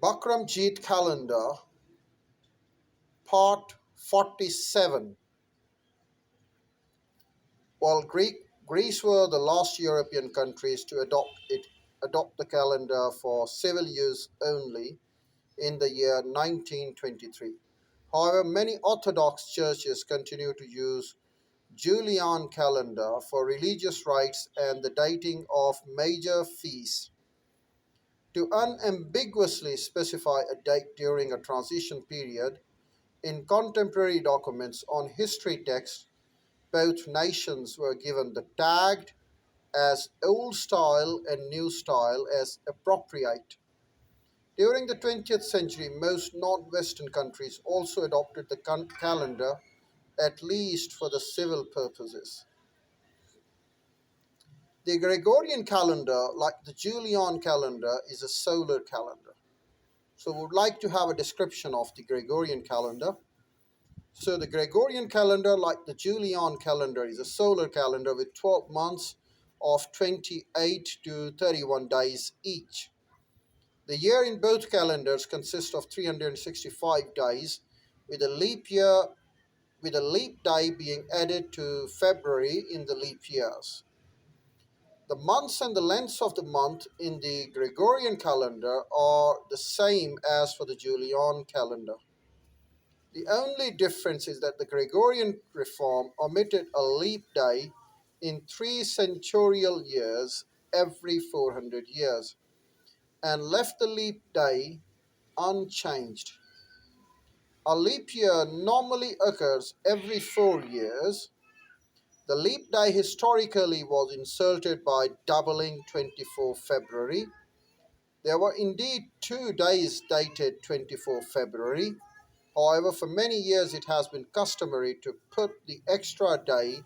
Bakram Jeet calendar, part 47. While Greece were the last European countries to adopt the calendar for civil use only in the year 1923. However, many Orthodox churches continue to use Julian calendar for religious rites and the dating of major feasts. To unambiguously specify a date during a transition period in contemporary documents on history texts, both nations were given the tagged as Old Style and New Style as appropriate. During the 20th century, most non-Western countries also adopted the calendar, at least for the civil purposes. The Gregorian calendar, like the Julian calendar, is a solar calendar. So we would like to have a description of the Gregorian calendar. So the Gregorian calendar, like the Julian calendar, is a solar calendar with 12 months of 28 to 31 days each. The year in both calendars consists of 365 days, with a leap year with a leap day being added to February in the leap years. The months and the lengths of the month in the Gregorian calendar are the same as for the Julian calendar. The only difference is that the Gregorian reform omitted a leap day in three centurial years every 400 years and left the leap day unchanged. A leap year normally occurs every 4 years. The leap day historically was inserted by doubling 24 February. There were indeed 2 days dated 24 February. However, for many years it has been customary to put the extra day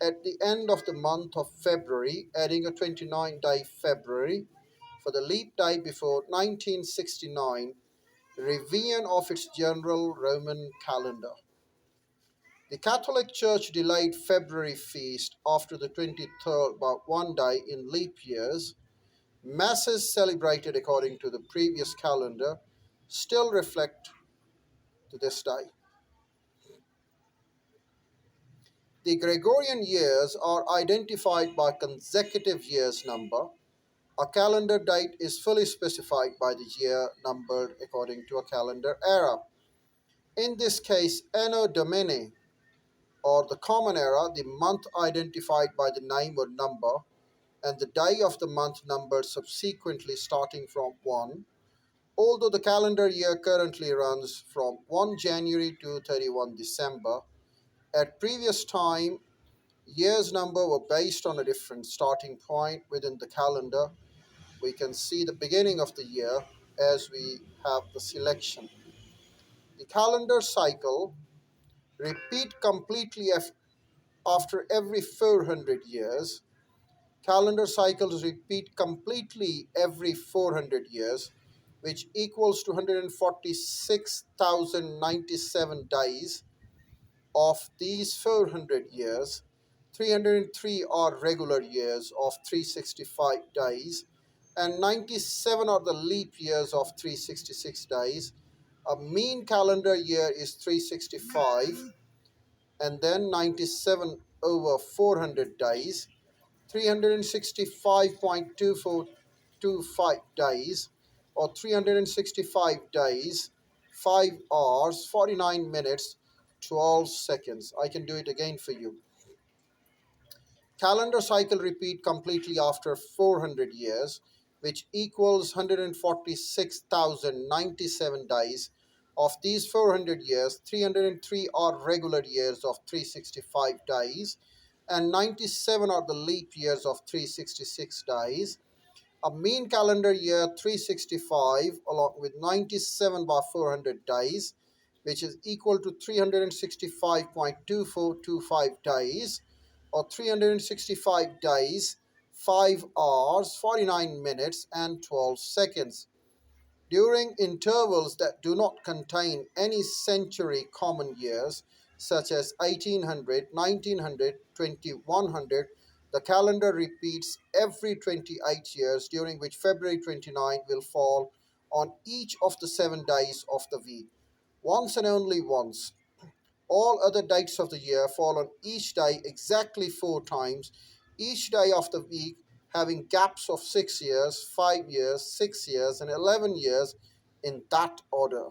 at the end of the month of February, adding a 29-day February for the leap day before 1969 revision of its general Roman calendar. The Catholic Church delayed February feast after the 23rd by one day in leap years. Masses celebrated according to the previous calendar still reflect to this day. The Gregorian years are identified by consecutive years number. A calendar date is fully specified by the year numbered according to a calendar era. In this case, Anno Domini, or the Common Era, the month identified by the name or number, and the day of the month numbered subsequently starting from 1, although the calendar year currently runs from 1 January to 31 December. At previous time, years number were based on a different starting point within the calendar. We can see the beginning of the year as we have the selection. The calendar cycle repeat completely after every 400 years. Calendar cycles repeat completely every 400 years, which equals to 146,097 days. Of these 400 years, 303 are regular years of 365 days, and 97 are the leap years of 366 days. A mean calendar year is 365, and then 97 over 400 days, 365.2425 days, or 365 days, 5 hours, 49 minutes, 12 seconds. I can do it again for you. Calendar cycle repeat completely after 400 years, which equals 146,097 days. Of these 400 years, 303 are regular years of 365 days, and 97 are the leap years of 366 days. A mean calendar year 365 along with 97 by 400 days, which is equal to 365.2425 days, or 365 days, 5 hours, 49 minutes, and 12 seconds. During intervals that do not contain any century common years, such as 1800, 1900, 2100, the calendar repeats every 28 years, during which February 29 will fall on each of the 7 days of the week, once and only once. All other dates of the year fall on each day exactly 4 times, each day of the week having gaps of 6 years, 5 years, 6 years, and 11 years in that order.